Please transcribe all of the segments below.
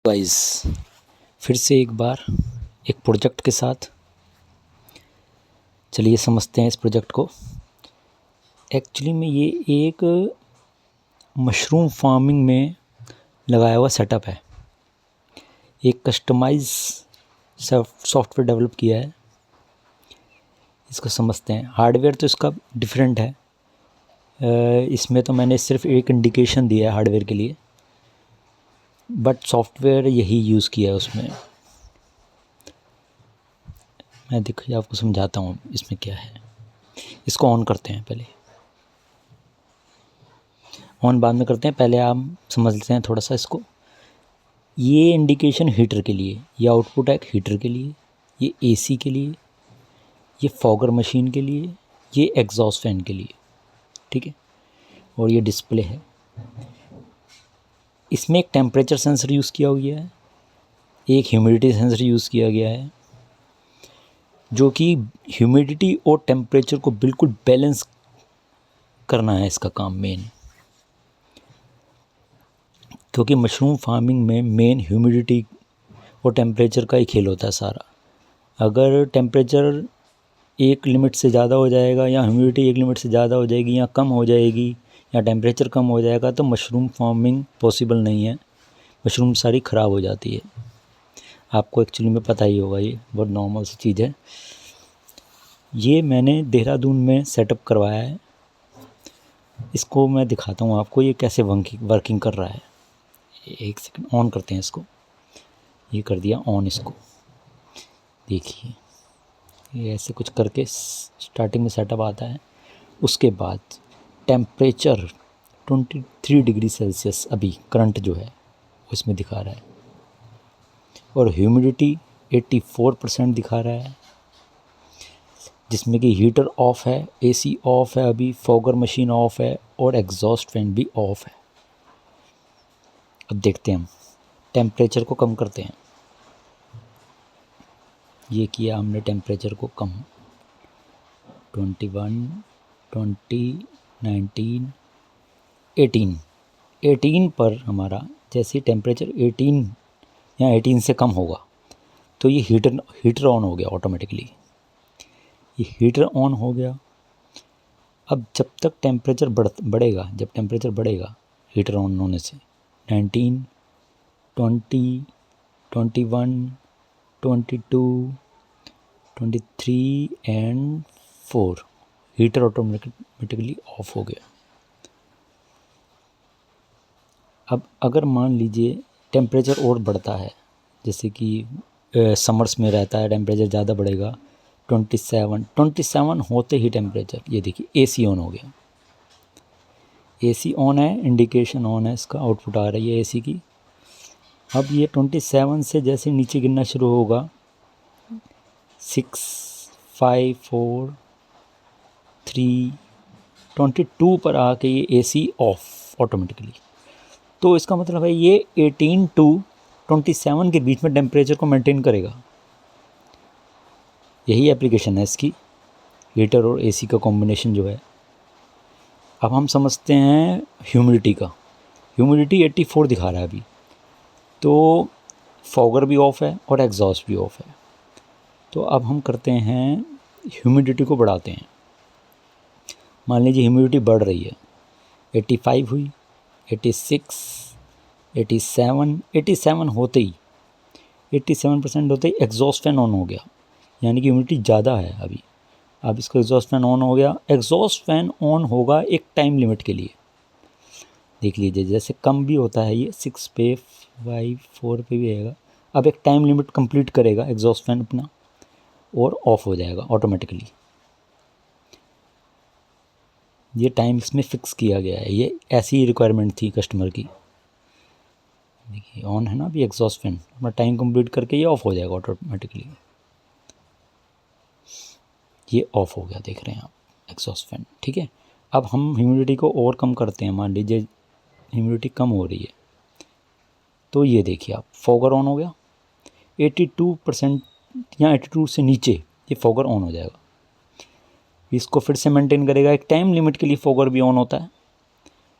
Guys, फिर से एक बार एक प्रोजेक्ट के साथ चलिए समझते हैं इस प्रोजेक्ट को। एक्चुअली में ये एक मशरूम फार्मिंग में लगाया हुआ सेटअप है। एक कस्टमाइज सॉफ्टवेयर डेवलप किया है, इसको समझते हैं। हार्डवेयर तो इसका डिफरेंट है, इसमें तो मैंने सिर्फ एक इंडिकेशन दिया है हार्डवेयर के लिए, बट सॉफ्टवेयर यही यूज़ किया है उसमें। मैं देखिए आपको समझाता हूँ इसमें क्या है। इसको ऑन करते हैं, पहले ऑन बाद में करते हैं, पहले आप समझ लेते हैं थोड़ा सा इसको। ये इंडिकेशन हीटर के लिए, ये आउटपुट है हीटर के लिए, ये एसी के लिए, ये फॉगर मशीन के लिए, ये एग्जॉस्ट फैन के लिए, ठीक है। और ये डिस्प्ले है। इसमें एक टेम्परेचर सेंसर यूज़ किया गया है, एक ह्यूमिडिटी सेंसर यूज़ किया गया है, जो कि ह्यूमिडिटी और टेम्परेचर को बिल्कुल बैलेंस करना है इसका काम मेन। क्योंकि मशरूम फार्मिंग में मेन ह्यूमिडिटी और टेम्परेचर का ही खेल होता है सारा। अगर टेम्परेचर एक लिमिट से ज़्यादा हो जाएगा या ह्यूमिडिटी एक लिमिट से ज़्यादा हो जाएगी या कम हो जाएगी या टेम्परेचर कम हो जाएगा तो मशरूम फार्मिंग पॉसिबल नहीं है, मशरूम सारी ख़राब हो जाती है। आपको एक्चुअली में पता ही होगा, ये बहुत नॉर्मल सी चीज़ है। ये मैंने देहरादून में सेटअप करवाया है, इसको मैं दिखाता हूँ आपको ये कैसे वर्किंग कर रहा है। एक सेकंड, ऑन करते हैं इसको। ये कर दिया ऑन इसको। देखिए ये ऐसे कुछ करके स्टार्टिंग में सेटअप आता है। उसके बाद टेम्परेचर 23 डिग्री सेल्सियस अभी करंट जो है वो इसमें दिखा रहा है, और ह्यूमिडिटी 84% दिखा रहा है, जिसमें कि हीटर ऑफ है, एसी ऑफ है, अभी फॉगर मशीन ऑफ है और एग्जॉस्ट फैन भी ऑफ है। अब देखते हैं हम टेम्परेचर को कम करते हैं। ये किया हमने टेम्परेचर को कम, 21, 20, 19, 18 पर हमारा जैसे टेम्परेचर 18 या 18 से कम होगा तो ये हीटर ऑन हो गया ऑटोमेटिकली। ये हीटर ऑन हो गया। अब जब तक टेम्परेचर बढ़ेगा, जब टेम्परेचर बढ़ेगा हीटर ऑन होने से 19, 20, 21, 22, 23 एंड 4 हीटर ऑटोमेटिकली ऑफ हो गया। अब अगर मान लीजिए टेम्परेचर और बढ़ता है, जैसे कि समर्स में रहता है टेम्परेचर ज़्यादा बढ़ेगा, 27 होते ही टेम्परेचर, ये देखिए एसी ऑन हो गया। एसी ऑन है, इंडिकेशन ऑन है, इसका आउटपुट आ रही है एसी की। अब ये 27 से जैसे नीचे गिरना शुरू होगा, 6, 5, 4, 3, 22 पर आके ये एसी ऑफ ऑटोमेटिकली। तो इसका मतलब है ये 18 to 27 के बीच में टेम्परेचर को मेंटेन करेगा। यही एप्लीकेशन है इसकी, हीटर और एसी का कॉम्बिनेशन जो है। अब हम समझते हैं ह्यूमिडिटी का। ह्यूमिडिटी 84 दिखा रहा है अभी, तो फॉगर भी ऑफ है और एग्जॉस्ट भी ऑफ है। तो अब हम करते हैं ह्यूमिडिटी को बढ़ाते हैं। मान लीजिए ह्यूमिडिटी बढ़ रही है, 85 हुई, 86, 87 होते ही 87% होते ही एग्जॉस्ट फैन ऑन हो गया, यानी कि ह्यूमिडिटी ज़्यादा है अभी। अब इसका एग्जॉस्ट फैन ऑन हो गया। एग्जॉस्ट फैन ऑन होगा एक टाइम लिमिट के लिए। देख लीजिए जैसे कम भी होता है, ये 6 पे, 5, 4 पे भी आएगा। अब एक टाइम लिमिट कंप्लीट करेगा एग्जॉस्ट फैन अपना और ऑफ हो जाएगा ऑटोमेटिकली। ये टाइम इसमें फ़िक्स किया गया है, ये ऐसी ही रिक्वायरमेंट थी कस्टमर की। देखिए ऑन है ना अभी एग्जॉस्ट फैन, अपना टाइम कंप्लीट करके ये ऑफ हो जाएगा ऑटोमेटिकली। ये ऑफ हो गया, देख रहे हैं आप एग्जॉस्ट फैन, ठीक है। अब हम ह्यूमिडिटी को और कम करते हैं। मान लीजिए ह्यूमिडिटी कम हो रही है, तो ये देखिए आप फॉगर ऑन हो गया। 82% या 82 से नीचे ये फॉगर ऑन हो जाएगा। इसको फिर से मेंटेन करेगा, एक टाइम लिमिट के लिए फॉगर भी ऑन होता है।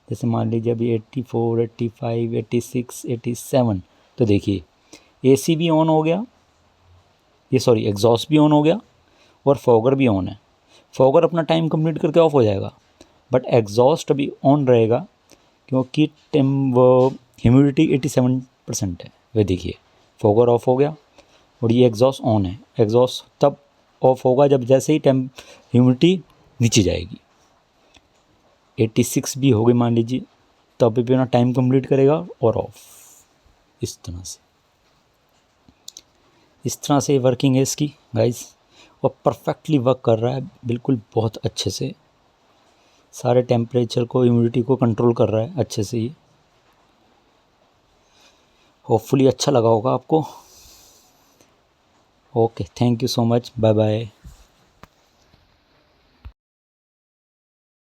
जैसे मान लीजिए अभी 84, 85, 86, 87, तो देखिए एसी भी ऑन हो गया, ये सॉरी एग्जॉस्ट भी ऑन हो गया और फॉगर भी ऑन है। फॉगर अपना टाइम कंप्लीट करके ऑफ हो जाएगा, बट एग्जॉस्ट अभी ऑन रहेगा क्योंकि ह्यूमिडिटी 87% है। वे देखिए फॉगर ऑफ हो गया और ये एग्जॉस्ट ऑन है। एग्जॉस्ट तब ऑफ होगा जब जैसे ही ह्यूमिडिटी नीचे जाएगी। 86 भी हो गई मान लीजिए, तो अभी भी अपना टाइम कंप्लीट करेगा और ऑफ। इस तरह से वर्किंग है इसकी गाइस, और परफेक्टली वर्क कर रहा है बिल्कुल, बहुत अच्छे से सारे टेम्परेचर को, ह्यूमिडिटी को कंट्रोल कर रहा है अच्छे से। ये होपफुली अच्छा लगा होगा आपको। Okay, thank you so much, bye bye.